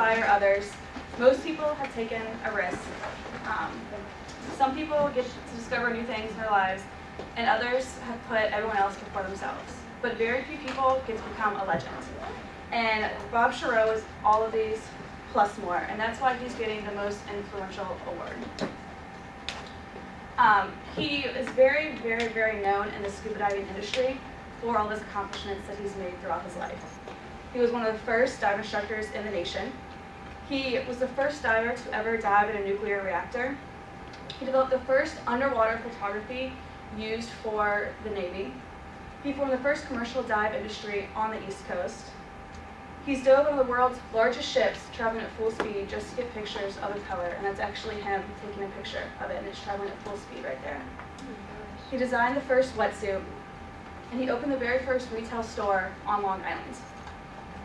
inspire others. Most people have taken a risk. Some people get to discover new things in their lives, and others have put everyone else before themselves. But very few people get to become a legend. And Bob Shourot is all of these plus more, and that's why he's getting the most influential award. He is very, very, very known in the scuba diving industry for all his accomplishments that he's made throughout his life. He was one of the first dive instructors in the nation. He was the first diver to ever dive in a nuclear reactor. He developed the first underwater photography used for the Navy. He formed the first commercial dive industry on the East Coast. He's dove one of the world's largest ships, traveling at full speed just to get pictures of the color, and that's actually him taking a picture of it, and it's traveling at full speed right there. He designed the first wetsuit, and he opened the very first retail store on Long Island.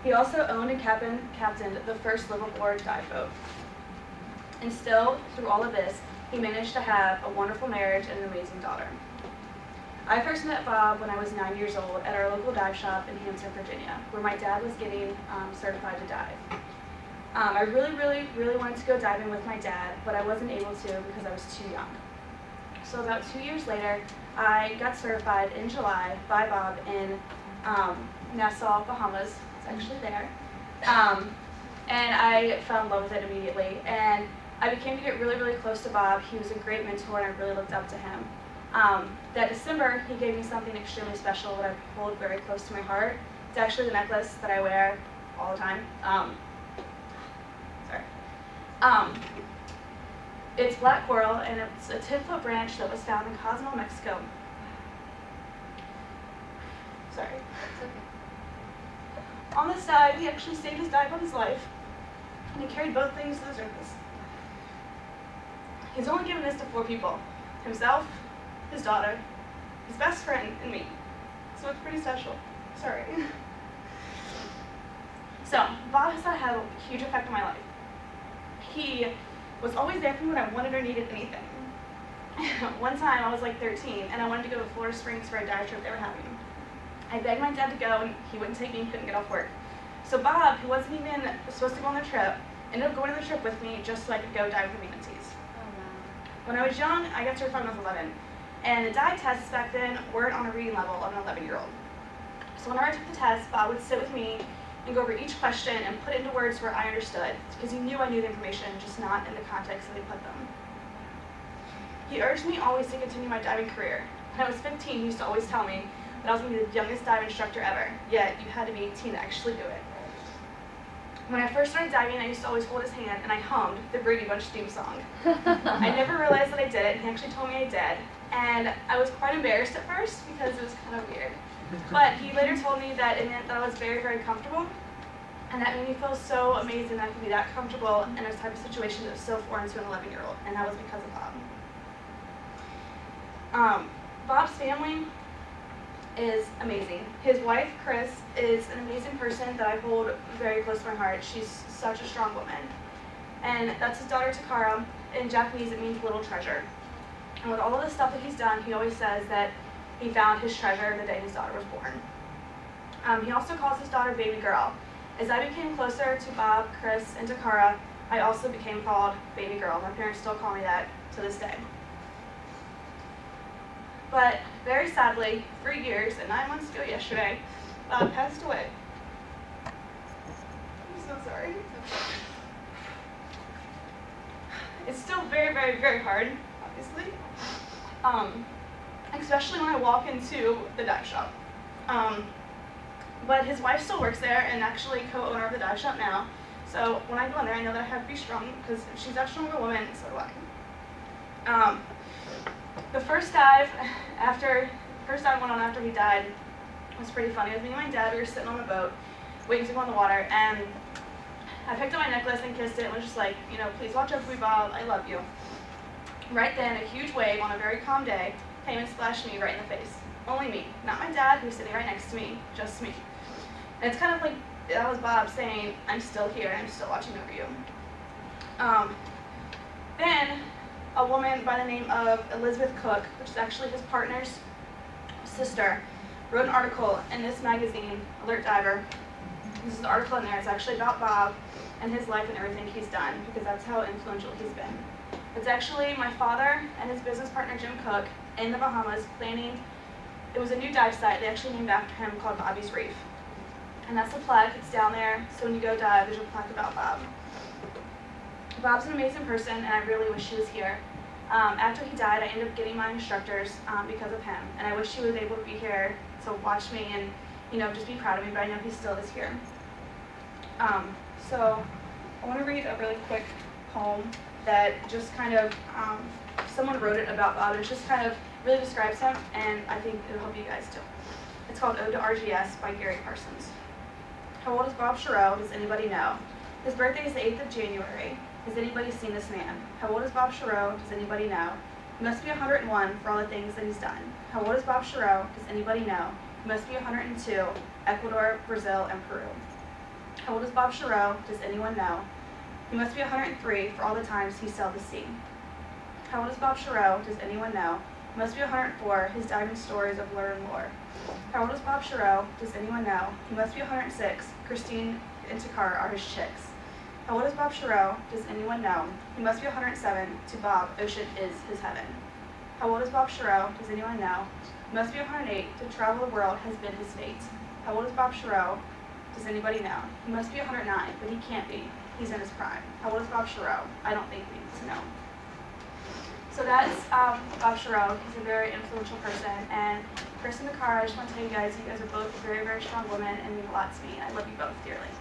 He also owned and captained the first liveaboard dive boat. And still, through all of this, he managed to have a wonderful marriage and an amazing daughter. I first met Bob when I was 9 years old at our local dive shop in Hampton, Virginia, where my dad was getting certified to dive. I really, really, really wanted to go diving with my dad, but I wasn't able to because I was too young. So about 2 years later, I got certified in July by Bob in Nassau, Bahamas. It's actually there. And I fell in love with it immediately. And I became to get really, really close to Bob. He was a great mentor, and I really looked up to him. That December, he gave me something extremely special that I hold very close to my heart. It's actually the necklace that I wear all the time. It's black coral, and it's a 10-foot branch that was found in Cozumel, Mexico. Sorry. On this dive, he actually saved his dive on his life, and he carried both things to the surface. He's only given this to 4 people: himself, his daughter, his best friend, and me. So it's pretty special. Sorry. So, Bob has had a huge effect on my life. He was always there for me when I wanted or needed anything. One time, I was like 13, and I wanted to go to Florida Springs for a dive trip they were having. I begged my dad to go, and he wouldn't take me, he couldn't get off work. So Bob, who wasn't even supposed to go on the trip, ended up going on the trip with me just so I could go dive with manatees. Oh, wow. When I was young, I got certified when I was 11. And the dive tests back then weren't on a reading level of an 11-year-old. So whenever I took the test, Bob would sit with me and go over each question and put it into words where I understood, because he knew I knew the information, just not in the context that they put them. He urged me always to continue my diving career. When I was 15, he used to always tell me that I was going to be the youngest dive instructor ever, yet you had to be 18 to actually do it. When I first started diving, I used to always hold his hand and I hummed the Brady Bunch theme song. I never realized that I did it, and he actually told me I did. And I was quite embarrassed at first because it was kind of weird. But he later told me that it meant that I was very, very comfortable, and that made me feel so amazing that I could be that comfortable in a type of situation that was so foreign to an 11-year-old, and that was because of Bob. Bob's family is amazing. His wife, Chris, is an amazing person that I hold very close to my heart. She's such a strong woman. And that's his daughter, Takara. In Japanese, it means little treasure. And with all of the stuff that he's done, he always says that he found his treasure the day his daughter was born. He also calls his daughter baby girl. As I became closer to Bob, Chris, and Takara, I also became called baby girl. My parents still call me that to this day. But very sadly, 3 years and 9 months ago yesterday, Bob passed away. I'm so sorry. It's still very, very, very hard, obviously. Especially when I walk into the dive shop. But his wife still works there and actually co-owner of the dive shop now. So when I go in there, I know that I have to be strong, because if she's that strong of a woman, so do I. The first dive I went on after he died was pretty funny. It was me and my dad. We were sitting on the boat, waiting to go in the water, and I picked up my necklace and kissed it and was just like, please watch out for me, Bob. I love you. Right then, a huge wave on a very calm day came and splashed me right in the face. Only me, not my dad, who's sitting right next to me, just me. And it's kind of like that was Bob saying, I'm still here, I'm still watching over you. Then a woman by the name of Elizabeth Cook, which is actually his partner's sister, wrote an article in this magazine, Alert Diver. This is the article in there. It's actually about Bob and his life and everything he's done, because that's how influential he's been. It's actually my father and his business partner Jim Cook in the Bahamas planning. It was a new dive site they actually named after him called Bobby's Reef. And that's the plaque. It's down there, so when you go dive, there's a plaque about Bob. Bob's an amazing person, and I really wish he was here. After he died, I ended up getting my instructors because of him, and I wish he was able to be here to watch me and, just be proud of me, but I know he still is here. So I want to read a really quick poem that just kind of, someone wrote it about Bob, and it just kind of really describes him, and I think it'll help you guys too. It's called Ode to RGS by Gary Parsons. How old is Bob Shourot? Does anybody know? His birthday is the 8th of January. Has anybody seen this man? How old is Bob Shourot? Does anybody know? He must be 101 for all the things that he's done. How old is Bob Shourot? Does anybody know? He must be 102, Ecuador, Brazil, and Peru. How old is Bob Shourot? Does anyone know? He must be 103 for all the times he sailed the sea. How old is Bob Shourot? Does anyone know? He must be 104, his diving stories of lure and lore. How old is Bob Shourot? Does anyone know? He must be 106, Christine and Takar are his chicks. How old is Bob Shourot? Does anyone know? He must be 107, to Bob, ocean is his heaven. How old is Bob Shourot? Does anyone know? He must be 108, to travel the world has been his fate. How old is Bob Shourot? Does anybody know? He must be 109, but he can't be. He's in his prime. How old is Bob Shourot? I don't think we need to know. So that's Bob Shourot. He's a very influential person. And Chris and Takara, I just want to tell you guys are both very, very strong women and mean a lot to me. I love you both dearly.